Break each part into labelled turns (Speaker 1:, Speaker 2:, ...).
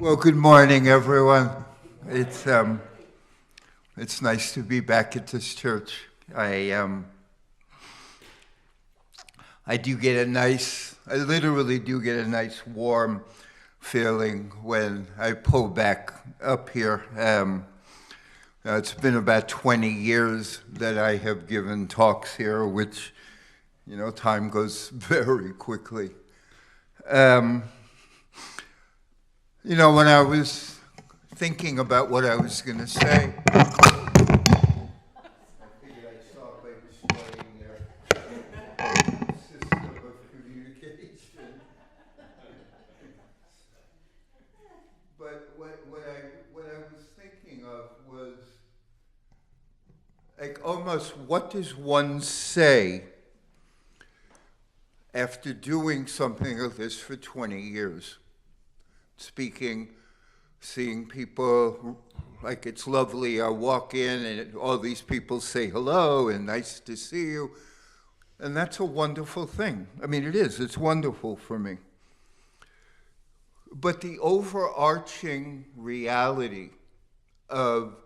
Speaker 1: Well, good morning, everyone. It's nice to be back at this church. I literally do get a nice warm feeling when I pull back up here. It's been about 20 years that I have given talks here, which, time goes very quickly. When I was thinking about what I was going to say, I figured I'd start by displaying their system of communication. But what I was thinking of was, almost what does one say after doing something like this for 20 years? Speaking, seeing people, like it's lovely, I walk in and all these people say hello and nice to see you. And that's a wonderful thing. I mean, it is, it's wonderful for me. But the overarching reality of,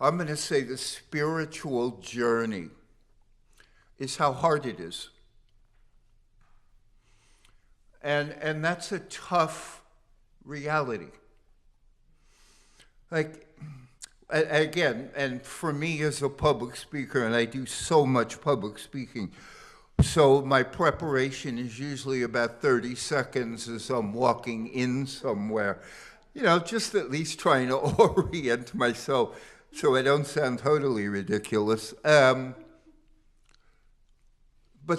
Speaker 1: I'm going to say, the spiritual journey is how hard it is. And that's a tough reality. Again, and for me as a public speaker, and I do so much public speaking, so my preparation is usually about 30 seconds as I'm walking in somewhere, just at least trying to orient myself so I don't sound totally ridiculous. But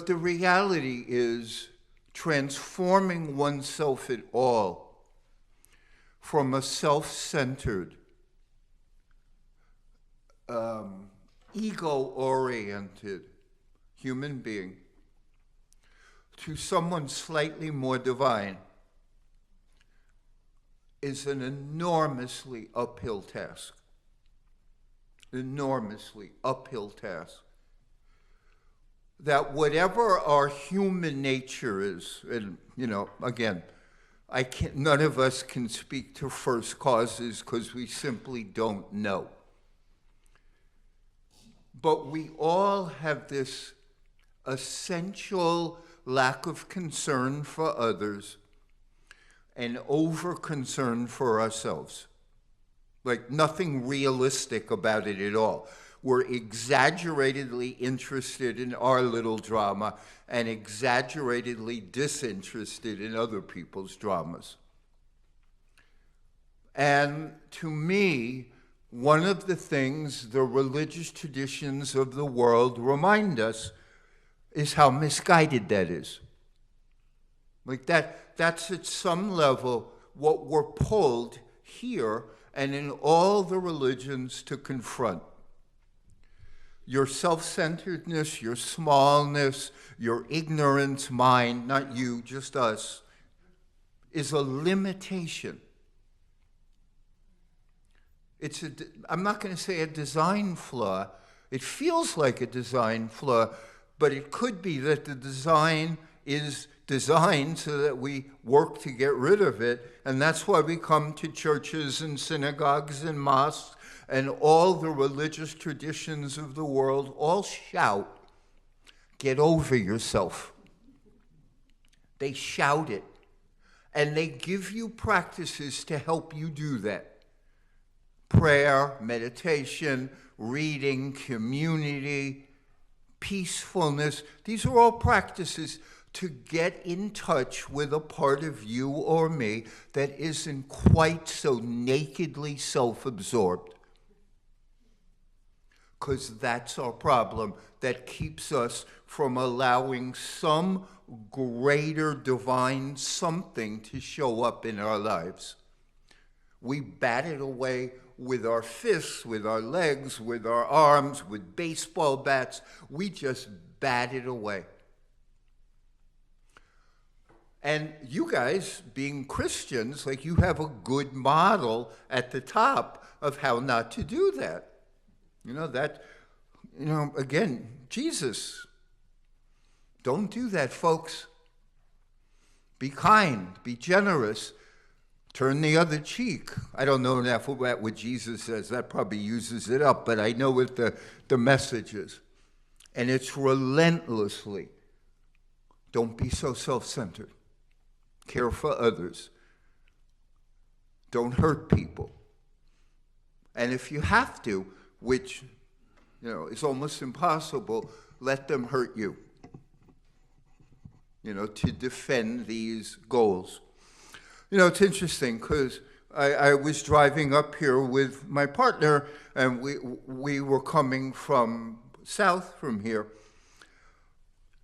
Speaker 1: the reality is transforming oneself at all from a self-centered, ego-oriented human being to someone slightly more divine is an enormously uphill task. Enormously uphill task. That whatever our human nature is, and again, none of us can speak to first causes because we simply don't know. But we all have this essential lack of concern for others and over-concern for ourselves. Like nothing realistic about it at all. We're exaggeratedly interested in our little drama and exaggeratedly disinterested in other people's dramas. And to me, one of the things the religious traditions of the world remind us is how misguided that is. That's at some level what we're pulled here and in all the religions to confront. Your self-centeredness, your smallness, your ignorance, mine, not you, just us, is a limitation. I'm not going to say a design flaw. It feels like a design flaw, but it could be that the design is designed so that we work to get rid of it, and that's why we come to churches and synagogues and mosques and all the religious traditions of the world all shout, get over yourself. They shout it, and they give you practices to help you do that. Prayer, meditation, reading, community, peacefulness. These are all practices to get in touch with a part of you or me that isn't quite so nakedly self-absorbed. Because that's our problem that keeps us from allowing some greater divine something to show up in our lives. We bat it away with our fists, with our legs, with our arms, with baseball bats. We just bat it away. And you guys, being Christians, you have a good model at the top of how not to do that. Again, Jesus. Don't do that, folks. Be kind, be generous. Turn the other cheek. I don't know enough about what Jesus says. That probably uses it up, but I know what the message is. And it's relentlessly. Don't be so self-centered. Care for others. Don't hurt people. And if you have to, which is almost impossible, let them hurt you. To defend these goals. It's interesting because I was driving up here with my partner, and we were coming from south from here.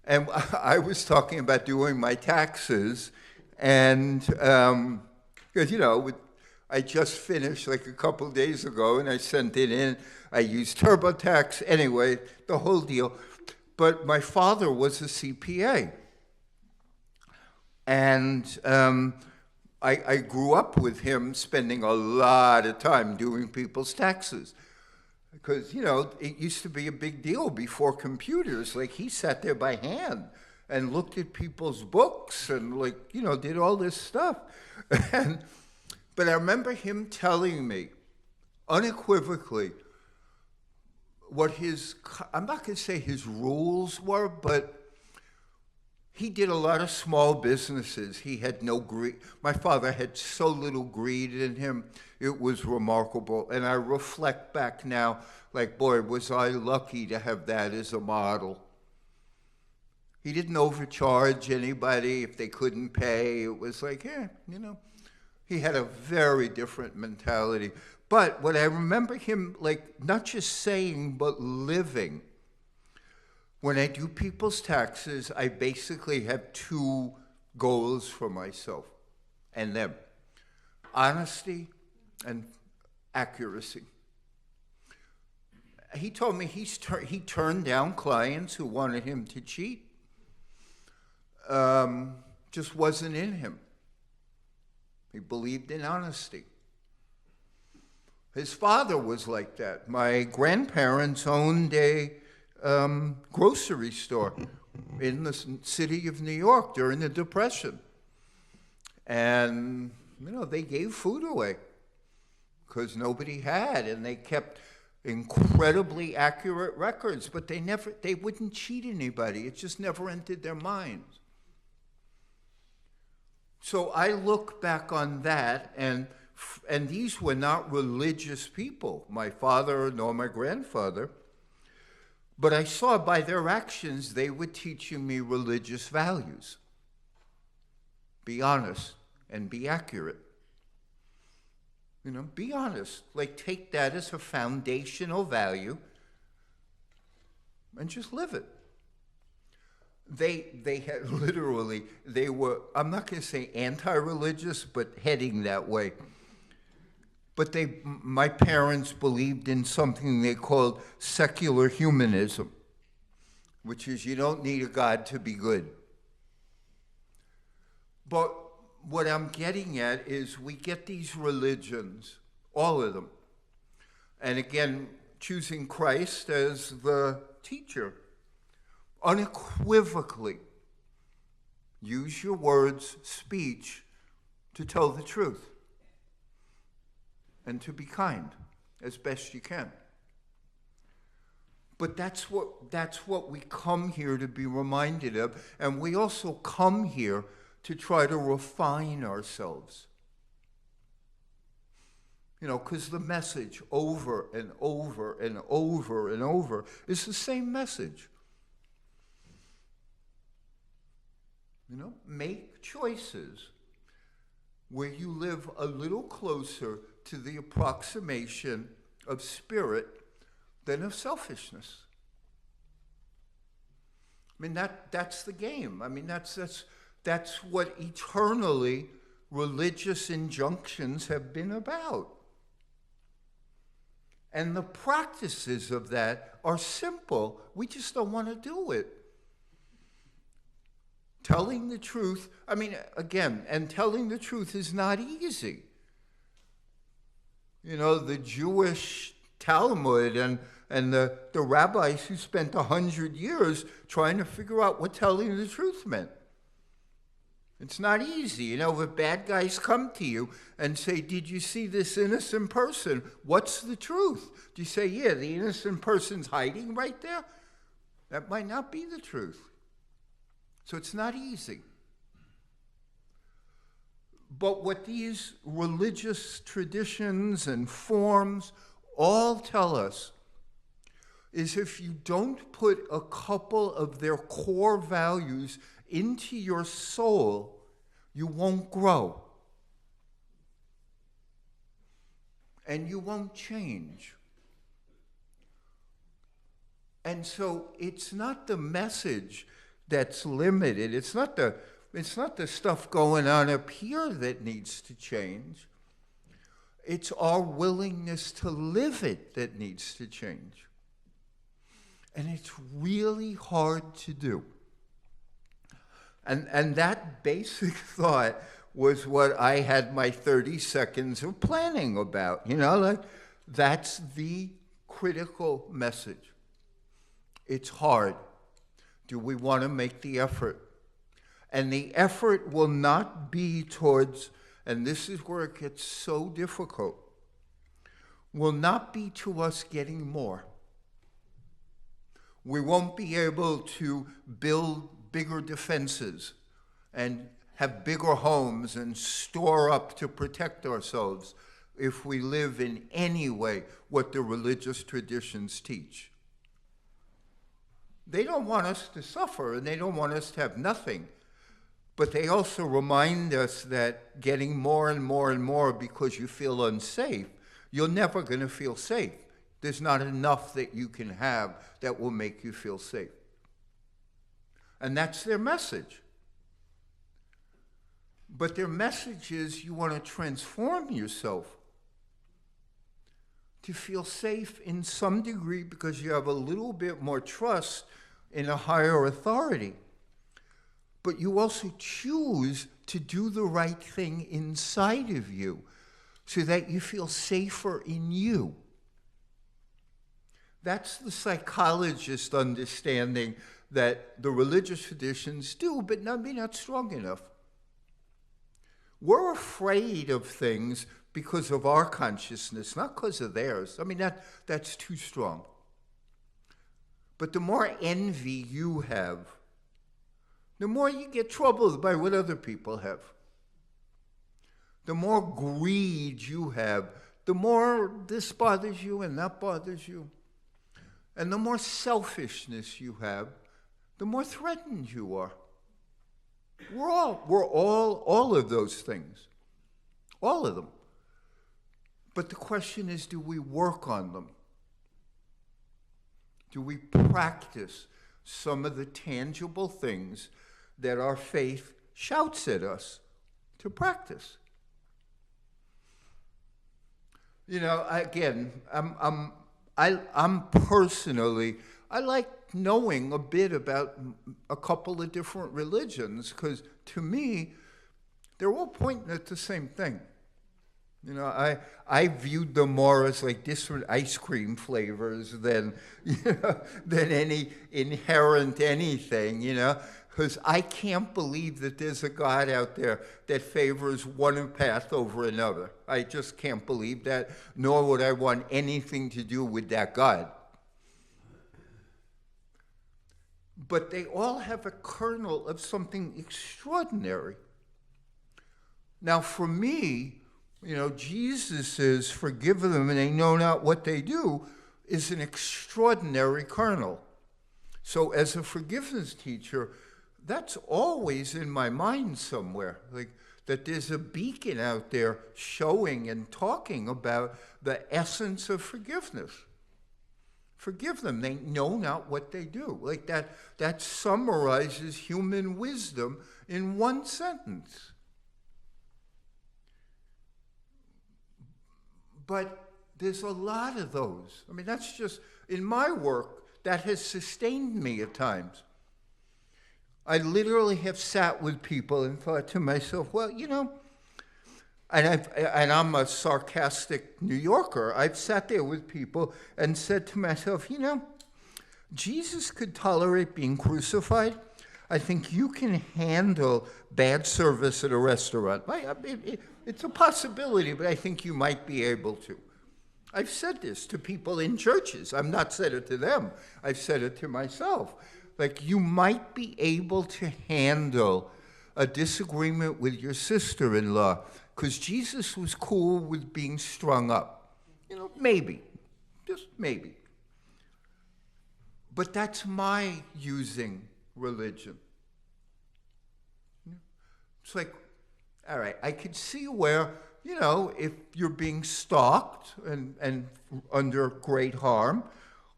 Speaker 1: And I was talking about doing my taxes, and because, I just finished like a couple days ago, and I sent it in. I used TurboTax, anyway, the whole deal. But my father was a CPA. And I grew up with him spending a lot of time doing people's taxes. Because, it used to be a big deal before computers. Like, he sat there by hand and looked at people's books and, did all this stuff. But I remember him telling me unequivocally what I'm not going to say his rules were, but he did a lot of small businesses. He had no greed. My father had so little greed in him. It was remarkable. And I reflect back now, like, boy, was I lucky to have that as a model. He didn't overcharge anybody if they couldn't pay. It was like, he had a very different mentality. But what I remember him, not just saying, but living. When I do people's taxes, I basically have two goals for myself and them: honesty and accuracy. He told me he turned down clients who wanted him to cheat. Just wasn't in him. He believed in honesty. His father was like that. My grandparents owned a grocery store in the city of New York during the Depression. And, they gave food away because nobody had, and they kept incredibly accurate records, but they wouldn't cheat anybody. It just never entered their minds. So I look back on that, and these were not religious people, my father nor my grandfather. But I saw by their actions, they were teaching me religious values. Be honest and be accurate. Be honest. Take that as a foundational value and just live it. They had literally, they were, I'm not going to say anti-religious, but heading that way. But my parents believed in something they called secular humanism, which is you don't need a God to be good. But what I'm getting at is we get these religions, all of them, and again, choosing Christ as the teacher, unequivocally use your words, speech, to tell the truth and to be kind as best you can. But that's what we come here to be reminded of, and we also come here to try to refine ourselves. Because the message over and over and over and over is the same message. Make choices where you live a little closer to the approximation of spirit than of selfishness. That's the game. That's what eternally religious injunctions have been about. And the practices of that are simple. We just don't want to do it. Telling the truth, and telling the truth is not easy. The Jewish Talmud and the rabbis who spent 100 years trying to figure out what telling the truth meant. It's not easy. You know, if bad guys come to you and say, did you see this innocent person? What's the truth? Do you say, yeah, the innocent person's hiding right there? That might not be the truth. So it's not easy. But what these religious traditions and forms all tell us is if you don't put a couple of their core values into your soul, you won't grow. And you won't change. And so it's not the message that's limited. It's not the stuff going on up here that needs to change. It's our willingness to live it that needs to change. And it's really hard to do. And that basic thought was what I had my 30 seconds of planning about. You know, like, that's the critical message. It's hard. Do we want to make the effort? And the effort will not be towards, and this is where it gets so difficult, will not be to us getting more. We won't be able to build bigger defenses and have bigger homes and store up to protect ourselves if we live in any way what the religious traditions teach. They don't want us to suffer, and they don't want us to have nothing. But they also remind us that getting more and more and more because you feel unsafe, you're never going to feel safe. There's not enough that you can have that will make you feel safe. And that's their message. But their message is you want to transform yourself to feel safe in some degree because you have a little bit more trust in a higher authority. But you also choose to do the right thing inside of you so that you feel safer in you. That's the psychologist understanding that the religious traditions do, but maybe not strong enough. We're afraid of things because of our consciousness, not because of theirs. I mean, that's too strong. But the more envy you have, the more you get troubled by what other people have. The more greed you have, the more this bothers you and that bothers you. And the more selfishness you have, the more threatened you are. We're all of those things. All of them. But the question is, do we work on them? Do we practice some of the tangible things that our faith shouts at us to practice? You know, again, I'm personally, I like knowing a bit about a couple of different religions because to me, they're all pointing at the same thing. You know, I viewed them more as like different ice cream flavors than any inherent anything, you know, because I can't believe that there's a God out there that favors one path over another. I just can't believe that, nor would I want anything to do with that God. But they all have a kernel of something extraordinary. Now, for me, you know, Jesus says, forgive them and they know not what they do, is an extraordinary kernel. So as a forgiveness teacher, that's always in my mind somewhere, like that there's a beacon out there showing and talking about the essence of forgiveness. Forgive them, they know not what they do. Like that summarizes human wisdom in one sentence. But there's a lot of those. I mean, that's just, in my work, that has sustained me at times. I literally have sat with people and thought to myself, well, you know, and I'm a sarcastic New Yorker. I've sat there with people and said to myself, you know, Jesus could tolerate being crucified. I think you can handle bad service at a restaurant. It's a possibility, but I think you might be able to. I've said this to people in churches. I've not said it to them. I've said it to myself. Like, you might be able to handle a disagreement with your sister-in-law because Jesus was cool with being strung up. Maybe. Just maybe. But that's my using religion. It's like, all right, I could see where, if you're being stalked and under great harm,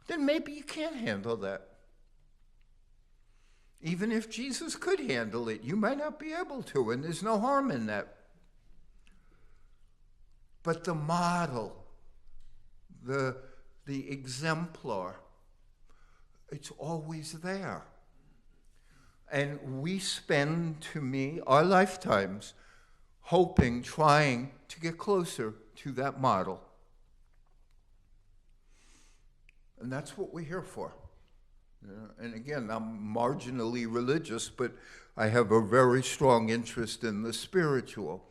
Speaker 1: then maybe you can't handle that. Even if Jesus could handle it, you might not be able to, and there's no harm in that. But the model, the exemplar, it's always there. And we spend, to me, our lifetimes hoping, trying to get closer to that model. And that's what we're here for. And again, I'm marginally religious, but I have a very strong interest in the spiritual.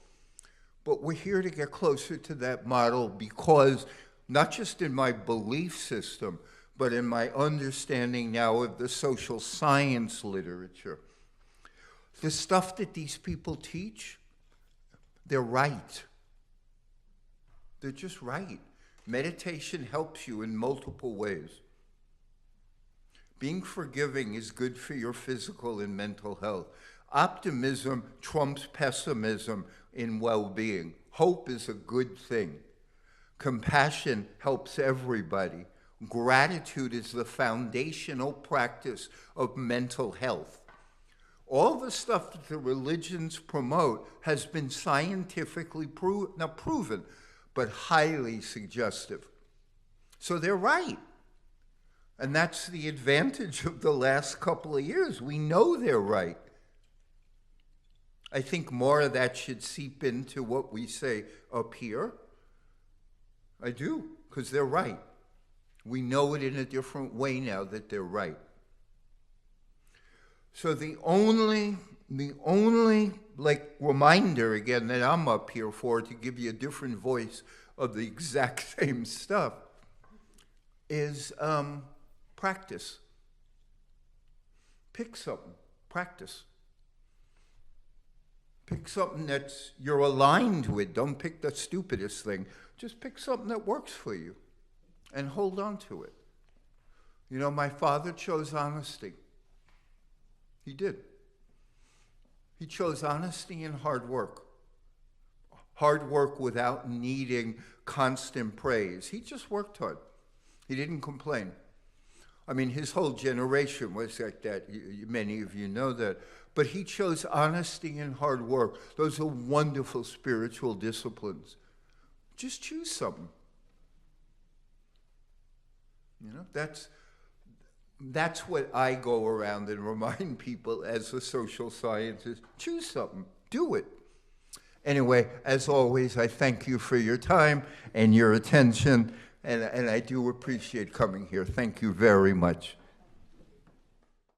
Speaker 1: But we're here to get closer to that model because, not just in my belief system, but in my understanding now of the social science literature, the stuff that these people teach, they're right. They're just right. Meditation helps you in multiple ways. Being forgiving is good for your physical and mental health. Optimism trumps pessimism in well-being. Hope is a good thing. Compassion helps everybody. Gratitude is the foundational practice of mental health. All the stuff that the religions promote has been scientifically not proven, but highly suggestive. So they're right. And that's the advantage of the last couple of years. We know they're right. I think more of that should seep into what we say up here. I do, because they're right. We know it in a different way now that they're right. So the only reminder again that I'm up here for, to give you a different voice of the exact same stuff, is practice. Pick something. Practice. Pick something that you're aligned with. Don't pick the stupidest thing. Just pick something that works for you and hold on to it. My father chose honesty. He did. He chose honesty and hard work. Hard work without needing constant praise. He just worked hard. He didn't complain. I mean, his whole generation was like that. Many of you know that. But he chose honesty and hard work. Those are wonderful spiritual disciplines. Just choose something. That's what I go around and remind people as a social scientist. Choose something. Do it. Anyway, as always, I thank you for your time and your attention, and I do appreciate coming here. Thank you very much.